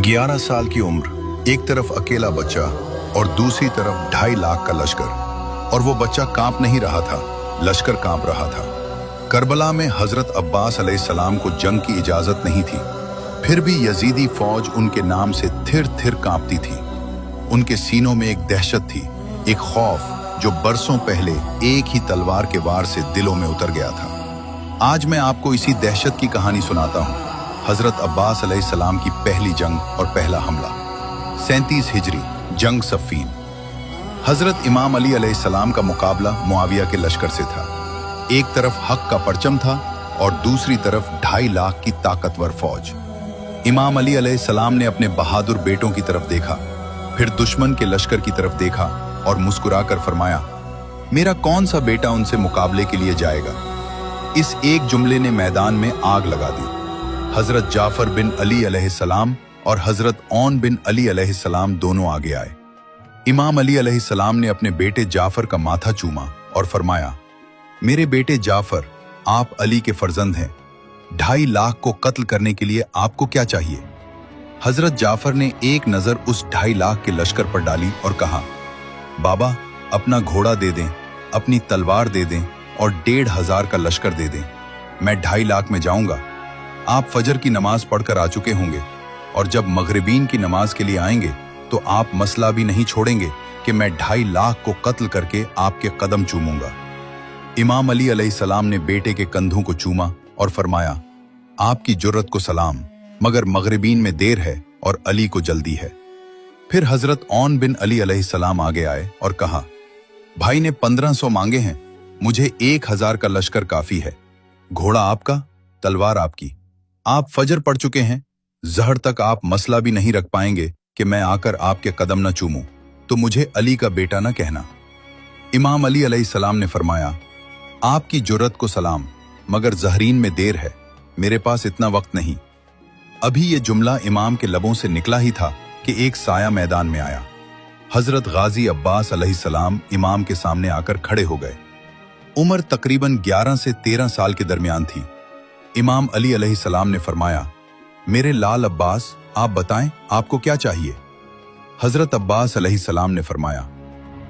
11 साल की उम्र, एक तरफ अकेला बच्चा और दूसरी तरफ 2.5 लाख का लश्कर। और वो बच्चा कांप नहीं रहा था, लश्कर कांप रहा था। करबला में हजरत अब्बास अलैहिस्सलाम को जंग की इजाजत नहीं थी, फिर भी यजीदी फौज उनके नाम से थिर थिर कांपती थी। उनके सीनों में एक दहशत थी, एक खौफ जो बरसों पहले एक ही तलवार के वार से दिलों में उतर गया था। आज मैं आपको इसी दहशत की कहानी सुनाता हूँ। हजरत अब्बास अलैहिस्सलाम की पहली जंग और पहला हमला। 37 हिजरी, जंग सफ़ीन। हजरत इमाम अली अलैहिस्सलाम का मुकाबला मुआविया के लश्कर से था। एक तरफ हक का परचम था और दूसरी तरफ 2.5 लाख की ताकतवर फौज। इमाम अली अलैहिस्सलाम ने अपने बहादुर बेटों की तरफ देखा, फिर दुश्मन के लश्कर की तरफ देखा और मुस्कुराकर फरमाया, मेरा कौन सा बेटा उनसे मुकाबले के लिए जाएगा। इस एक जुमले ने मैदान में आग लगा दी। हजरत जाफर बिन अली अलैहिस्सलाम और हजरत औन बिन अली अलैहिस्सलाम दोनों आगे आए। इमाम अली अलैहिस्सलाम ने अपने बेटे जाफर का माथा चूमा और फरमाया, मेरे बेटे जाफर, आप अली के फर्जंद हैं। 2.5 लाख को कत्ल करने के लिए आपको क्या चाहिए। हजरत जाफर ने एक नजर उस 2.5 लाख के लश्कर पर डाली और कहा, बाबा, अपना घोड़ा दे दें, अपनी तलवार दे दें और 1,500 का लश्कर दे दें। मैं 2.5 लाख में जाऊंगा। आप फजर की नमाज पढ़कर आ चुके होंगे और जब मगरिबीन की नमाज के लिए आएंगे तो आप मसला भी नहीं छोड़ेंगे कि मैं 2.5 लाख को कत्ल करके आपके कदम चूमूंगा। इमाम अली अलैहिस्सलाम ने बेटे के कंधों को चूमा और फरमाया, आपकी जुर्रत को सलाम, मगर मगरिबीन में देर है और अली को जल्दी है। फिर हजरत औन बिन अली अलैहिस्सलाम आगे आए और कहा, भाई ने 1500 मांगे हैं, मुझे 1000 का लश्कर काफी है। घोड़ा आपका, तलवार आपकी। आप फजर पढ़ चुके हैं, जहर तक आप मसला भी नहीं रख पाएंगे कि मैं आकर आपके कदम न चूमूं, तो मुझे अली का बेटा न कहना। इमाम अली अलैहिस्सलाम ने फरमाया, आपकी जुर्रत को सलाम, मगर जहरीन में देर है, मेरे पास इतना वक्त नहीं। अभी ये जुमला इमाम के लबों से निकला ही था कि एक साया मैदान में आया। हजरत गाजी अब्बास अलैहिस्सलाम इमाम के सामने आकर खड़े हो गए। उम्र तकरीबन 11 से 13 साल के दरमियान थी। इमाम अली अलैहिस्सलाम ने फरमाया, मेरे लाल अब्बास, आप बताएं आपको क्या चाहिए। हजरत अब्बास अलैहिस्सलाम ने फरमाया,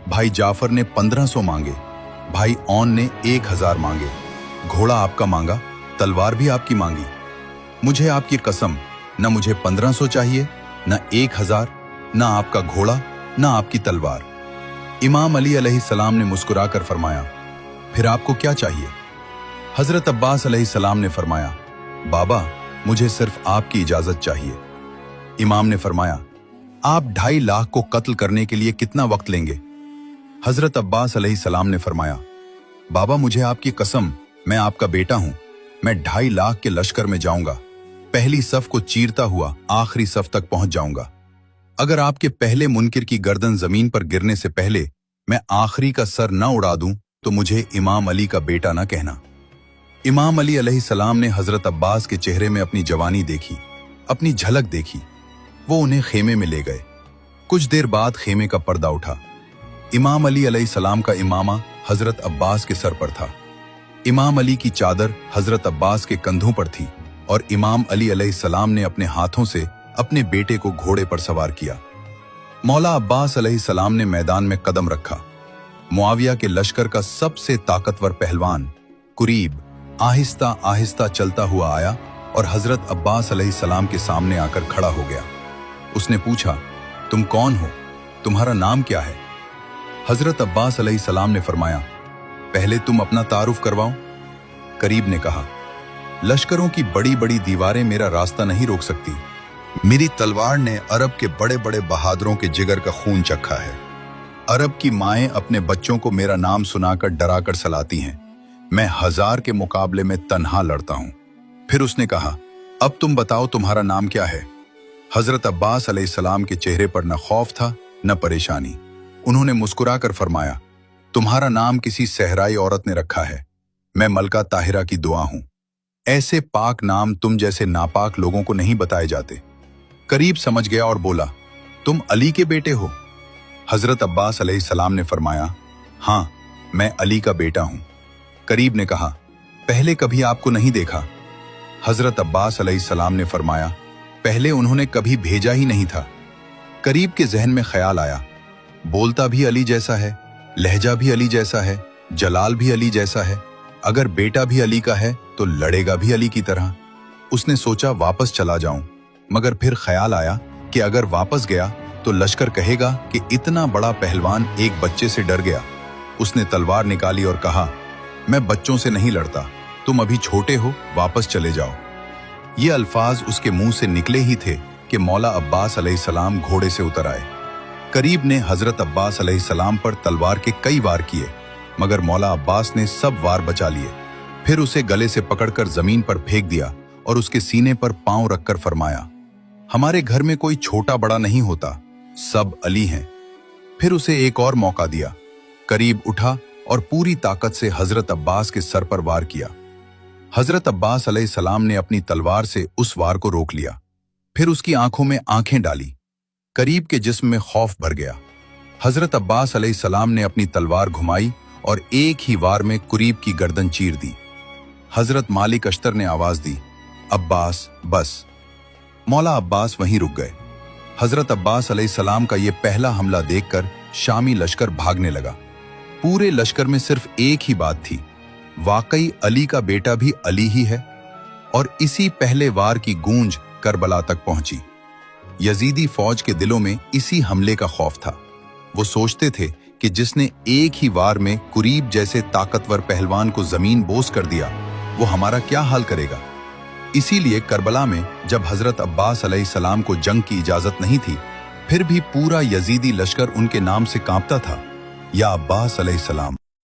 भाई जाफर ने 1500 मांगे, भाई औन ने 1000 मांगे। घोड़ा आपका मांगा, तलवार भी आपकी मांगी। मुझे आपकी कसम, न मुझे 1500 चाहिए, न 1000, न आपका घोड़ा, न आपकी तलवार। इमाम अली अलैहिस्सलाम ने मुस्कुराकर फरमाया, फिर आपको क्या चाहिए। हजरत अब्बास अलैहिस्सलाम ने फरमाया, बाबा, मुझे सिर्फ आपकी इजाजत चाहिए। इमाम ने फरमाया, आप 2.5 लाख को कत्ल करने के लिए कितना वक्त लेंगे। हजरत अब्बास अलैहिस्सलाम ने फरमाया, बाबा, मुझे आपकी कसम, मैं आपका बेटा हूं, मैं 2.5 लाख के लश्कर में जाऊंगा। पहली सफ को चीरता हुआ आखिरी सफ तक पहुंच जाऊंगा। अगर आपके पहले मुनकिर की गर्दन जमीन पर गिरने से पहले मैं आखिरी का सर न उड़ा दूं तो मुझे इमाम अली का बेटा न कहना। इमाम अली अलैहिस्सलाम ने हजरत अब्बास के चेहरे में अपनी जवानी देखी, अपनी झलक देखी। वो उन्हें खेमे में ले गए। कुछ देर बाद खेमे का पर्दा उठा। इमाम अली अलैहिस्सलाम का इमामा हजरत अब्बास के सर पर था। इमाम अली की चादर हजरत अब्बास के कंधों पर थी और इमाम अली अलैहिस्सलाम ने अपने हाथों से अपने बेटे को घोड़े पर सवार किया। मौला अब्बास अलैहिस्सलाम ने मैदान में कदम रखा। मुआविया के लश्कर का सबसे ताकतवर पहलवान कुरीब आहिस्ता आहिस्ता चलता हुआ आया और हजरत अब्बास अलैहिस्सलाम के सामने आकर खड़ा हो गया। उसने पूछा, तुम कौन हो, तुम्हारा नाम क्या है। हजरत अब्बास अलैहिस्सलाम ने फरमाया, पहले तुम अपना तारुफ करवाओ। करीब ने कहा, लश्करों की बड़ी बड़ी दीवारें मेरा रास्ता नहीं रोक सकती। मेरी तलवार ने अरब के बड़े बड़े बहादुरों के जिगर का खून चखा है। अरब की माएं अपने बच्चों को मेरा नाम सुनाकर डराकर सलाती हैं। मैं 1000 के मुकाबले में तन्हा लड़ता हूं। फिर उसने कहा, अब तुम बताओ तुम्हारा नाम क्या है। हजरत अब्बास अलैहिस्सलाम के चेहरे पर न खौफ था न परेशानी। उन्होंने मुस्कुराकर फरमाया, तुम्हारा नाम किसी सहराई औरत ने रखा है। मैं मलका ताहिरा की दुआ हूं। ऐसे पाक नाम तुम जैसे नापाक लोगों को नहीं बताए जाते। करीब समझ गया और बोला, तुम अली के बेटे हो। हजरत अब्बास अलैहिस्सलाम ने फरमाया, हाँ, मैं अली का बेटा हूं। करीब ने कहा, पहले कभी आपको नहीं देखा। हजरत अब्बास अलैहिस्सलाम ने फरमाया, पहले उन्होंने कभी भेजा ही नहीं था। करीब के जहन में ख्याल आया, बोलता भी अली जैसा है, लहजा भी अली जैसा है, जलाल भी अली जैसा है, अगर बेटा भी अली का है तो लड़ेगा भी अली की तरह। उसने सोचा वापस चला जाऊं, मगर फिर ख्याल आया कि अगर वापस गया तो लश्कर कहेगा कि इतना बड़ा पहलवान एक बच्चे से डर गया। उसने तलवार निकाली और कहा, मैं बच्चों से नहीं लड़ता, तुम अभी छोटे हो, वापस चले जाओ। ये अल्फाज उसके मुंह से निकले ही थे कि मौला अब्बास अलैहिस्सलाम घोड़े से उतर आए। करीब ने हजरत अब्बास अलैहिस्सलाम पर तलवार के कई वार किए, मगर मौला अब्बास ने सब वार बचा लिए। फिर उसे गले से पकड़कर जमीन पर फेंक दिया और उसके सीने पर पांव रखकर फरमाया, हमारे घर में कोई छोटा बड़ा नहीं होता, सब अली हैं। फिर उसे एक और मौका दिया। करीब उठा और पूरी ताकत से हजरत अब्बास के सर पर वार किया। हजरत अब्बास अलैहिस्सलाम ने अपनी तलवार से उस वार को रोक लिया। फिर उसकी आंखों में आंखें डाली। करीब के जिस्म में खौफ भर गया। हजरत अब्बास अलैहिस्सलाम ने अपनी तलवार घुमाई और एक ही वार में कुरीब की गर्दन चीर दी। हजरत मालिक अश्तर ने आवाज दी, अब्बास बस। मौला अब्बास वहीं रुक गए। हजरत अब्बास अलैहिस्सलाम का यह पहला हमला देखकर शामी लश्कर भागने लगा। पूरे लश्कर में सिर्फ एक ही बात थी, वाकई अली का बेटा भी अली ही है। और इसी पहले वार की गूंज करबला तक पहुंची। यजीदी फौज के दिलों में इसी हमले का खौफ था। वो सोचते थे कि जिसने एक ही वार में कुरीब जैसे ताकतवर पहलवान को जमीन बोस कर दिया, वो हमारा क्या हाल करेगा। इसीलिए करबला में जब हजरत अब्बास अलैहिस्सलाम को जंग की इजाजत नहीं थी, फिर भी पूरा यजीदी लश्कर उनके नाम से कांपता था, या अब्बास अलैहिस्सलाम।